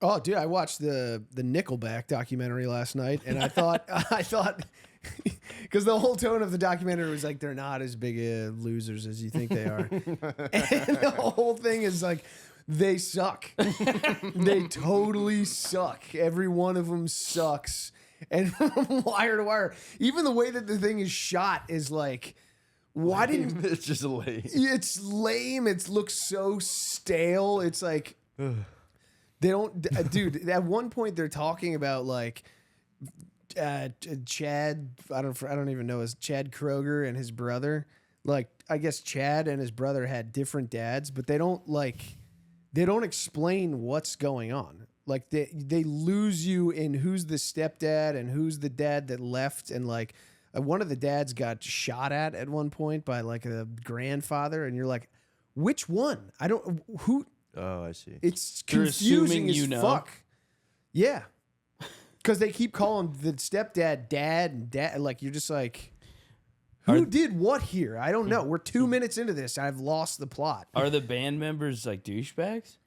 Oh, dude, I watched the Nickelback documentary last night, and I thought because the whole tone of the documentary was like they're not as big losers as you think they are, and the whole thing is like they suck. They totally suck. Every one of them sucks, and from wire to wire, even the way that the thing is shot is like. Why didn't it's just lame? It's lame. It looks so stale. It's like they don't, dude. At one point, they're talking about like Chad. I don't even know his Chad Kroeger and his brother. Like I guess Chad and his brother had different dads, but they don't explain what's going on. Like they lose you in who's the stepdad and who's the dad that left, and like. One of the dads got shot at one point by like a grandfather, and you're like, which one? I don't who. Oh, I see. It's confusing as fuck. Yeah, because they keep calling the stepdad dad and dad. Like you're just like, who did what here? I don't know. We're 2 minutes into this. I've lost the plot. Are the band members like douchebags?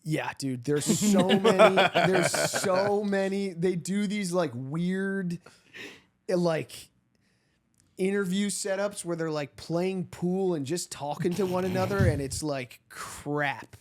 Yeah, dude. There's so many. There's so many. They do these like weird. Like interview setups where they're like playing pool and just talking to one another, and it's like crap.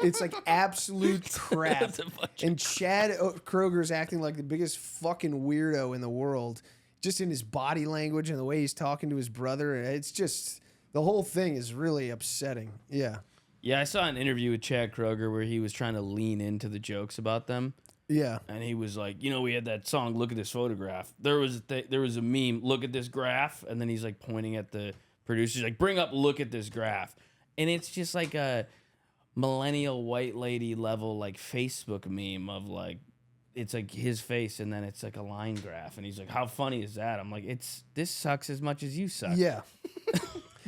It's like absolute crap. And Chad Kroeger's acting like the biggest fucking weirdo in the world, just in his body language and the way he's talking to his brother. It's just the whole thing is really upsetting. Yeah. Yeah, I saw an interview with Chad Kroeger where he was trying to lean into the jokes about them. Yeah. And he was like, we had that song, Look at This Photograph. There was a meme, Look at This Graph. And then he's like pointing at the producers, like, bring up Look at This Graph. And it's just like a millennial white lady level, like Facebook meme of like, it's like his face and then it's like a line graph. And he's like, how funny is that? I'm like, this sucks as much as you suck. Yeah.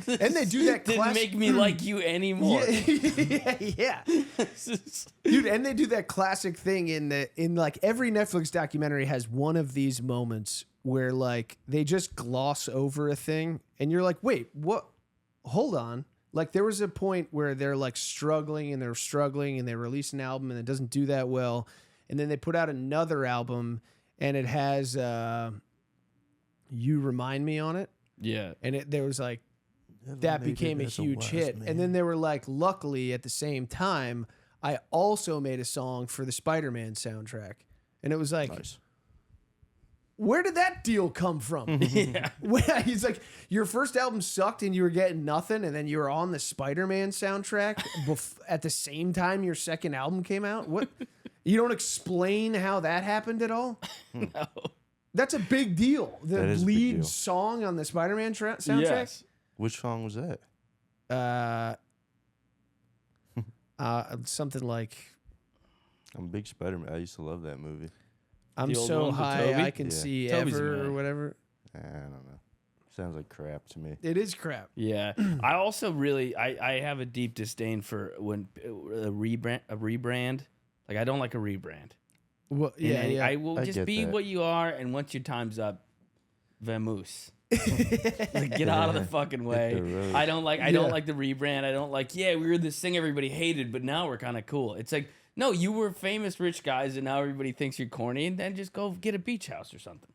And they do that. Didn't make me like you anymore. Yeah. Dude, and they do that classic thing in like every Netflix documentary has one of these moments where like they just gloss over a thing, and you're like, wait, what? Hold on. Like there was a point where they're like struggling and they release an album and it doesn't do that well, and then they put out another album and it has You Remind Me on it. Yeah. And there was like. That became a huge hit. Man. And then they were like, luckily at the same time, I also made a song for the SpiderMan soundtrack. And it was like, nice. Where did that deal come from? Yeah. He's like, your first album sucked and you were getting nothing. And then you were on the SpiderMan soundtrack at the same time your second album came out. What? You don't explain how that happened at all? No. That's a big deal. The lead deal. song on the SpiderMan soundtrack? Yes. Which song was that? Something like I'm a big SpiderMan. I used to love that movie. I'm so high I can see Toby's ever or whatever. I don't know. Sounds like crap to me. It is crap. Yeah. I also really I have a deep disdain for when a rebrand. Like I don't like a rebrand. Well, yeah. I will just be what you are, and once your time's up, vamoose. Like, get out of the fucking way. I don't like the rebrand. I don't like, we were this thing everybody hated, but now we're kind of cool. It's like, no, you were famous rich guys and now everybody thinks you're corny, and then just go get a beach house or something.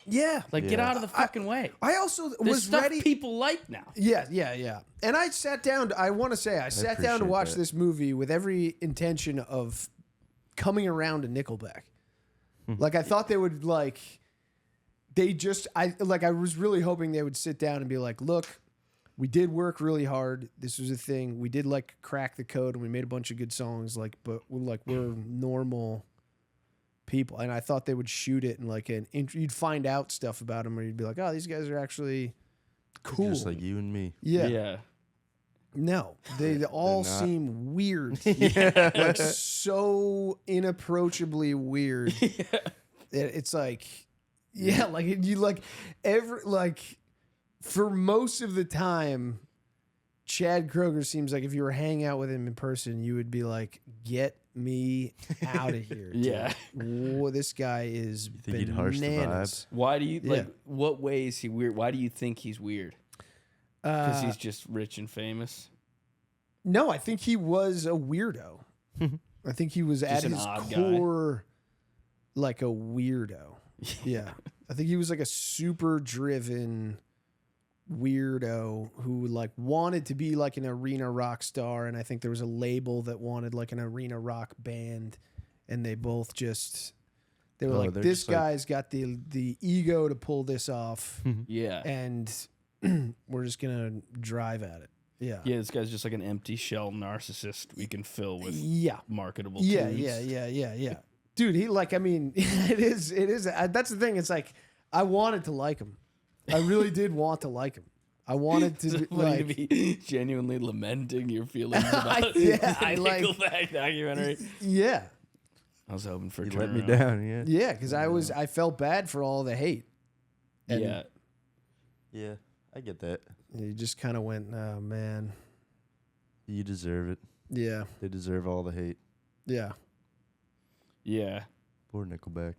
Yeah. Like, get out of the fucking way. I also There's was stuff ready. people like now. Yeah. And I sat down, I want to say, I sat down to watch this movie with every intention of coming around to Nickelback. Like, I thought they would like... I was really hoping they would sit down and be like, look, we did work really hard. This was a thing. We did like crack the code and we made a bunch of good songs, like, but we're normal people. And I thought they would shoot it and like you'd find out stuff about them, or you'd be like, oh, these guys are actually cool. Just like you and me. Yeah. No, they all seem weird. Yeah. Like so inapproachably weird. It's like, yeah, like you for most of the time, Chad Kroeger seems like if you were hanging out with him in person, you would be like, get me out of here. Yeah. Whoa, this guy is bananas. Harsh the vibes? Why do you what way is he weird? Why do you think he's weird? Because he's just rich and famous? No, I think he was a weirdo. I think he was Just at an his odd guy. core like a weirdo. Yeah. I think he was like a super driven weirdo who like wanted to be like an arena rock star, and I think there was a label that wanted like an arena rock band, and they both just they were like, this guy's got the ego to pull this off, Yeah. and we're just gonna drive at it. Yeah. Yeah, this guy's just like an empty shell narcissist we can fill with marketable Yeah, tunes. yeah. Dude, he like, I mean, it is. That's the thing. It's like, I wanted to like him. I really did want to like him. I wanted to to be genuinely lamenting your feelings about yeah, the I like Nickelback documentary. Yeah. I was hoping for You a let me turnaround. down, yeah. Yeah, because I felt bad for all the hate. And Yeah. Yeah, I get that. you just kind of went, oh man. You deserve it. Yeah. They deserve all the hate. Yeah. Yeah. Poor Nickelback.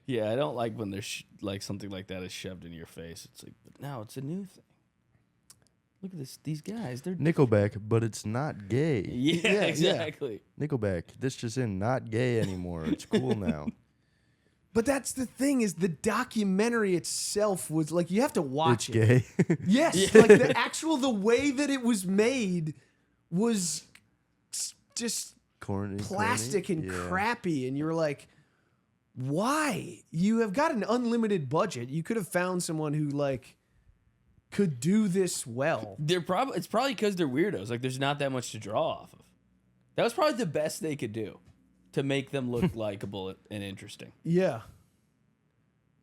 Yeah, I don't like when there's like something like that is shoved in your face. It's like, but now it's a new thing. Look at this. These guys, they're Nickelback, but it's not gay. yeah, exactly. Nickelback, this just in, not gay anymore. It's cool now. But that's the thing, is the documentary itself was like, you have to watch It's it. gay. Yes, like the way that it was made was just Corny. plastic corny. and Yeah. crappy, and you're like, why? You have got an unlimited budget. You could have found someone who like could do this well. It's probably because they're weirdos. Like there's not that much to draw off of. That was probably the best they could do to make them look likable and interesting. Yeah.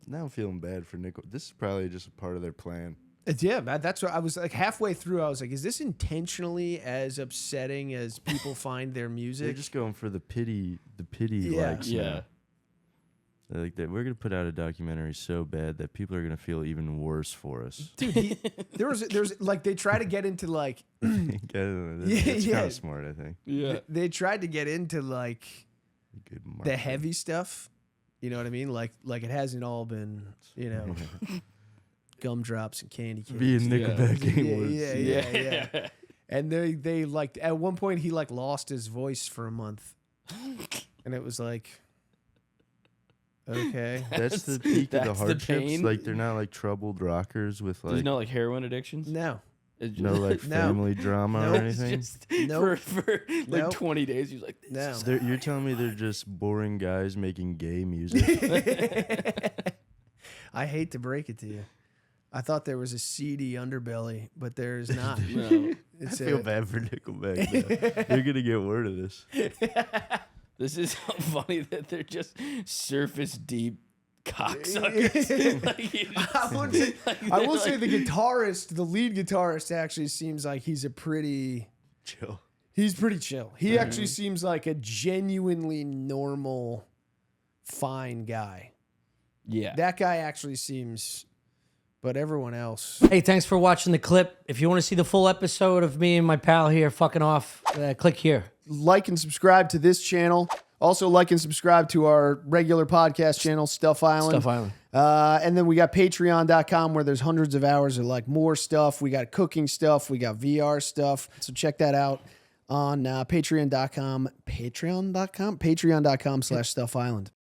Now I'm feeling bad for Nickel. This is probably just a part of their plan. Yeah, man, that's what I was like halfway through. I was like, is this intentionally as upsetting as people find their music? They're just going for the pity Yeah. likes. Yeah. now. They're like that. We're gonna put out a documentary so bad that people are gonna feel even worse for us. Dude, there's like they try to get into like That's yeah. kind of smart, I think. Yeah. they tried to get into like Good the marketing. heavy stuff. You know what I mean? Like it hasn't all been, you know, gumdrops and candy canes. Being Nickelback ain't worse. Yeah. And they like at one point he like lost his voice for a month, and it was like, okay, That's the peak of the that's the hardships. pain. Like they're not like troubled rockers with There's like no like heroin addictions. no, It's no like No. family drama No. or it's anything. just Nope. for like Nope. 20 days. He's like, no. You're telling me they're just boring guys making gay music? I hate to break it to you. I thought there was a seedy underbelly, but there is not. no. I It's feel bad for Nickelback. Now. They're gonna get word of this. This is so funny that they're just surface deep cocksuckers. Like, you just- I will say the guitarist, the lead guitarist, actually seems like he's pretty Chill. chill. He actually seems like a genuinely normal, fine guy. yeah. That guy actually seems, but everyone else. Hey, thanks for watching the clip. If you want to see the full episode of me and my pal here fucking off, click here. Like and subscribe to this channel. Also, like and subscribe to our regular podcast channel, Stuff Island. Stuff Island. And then we got patreon.com where there's hundreds of hours of like more stuff. We got cooking stuff. We got VR stuff. So check that out on patreon.com/Stuff Island.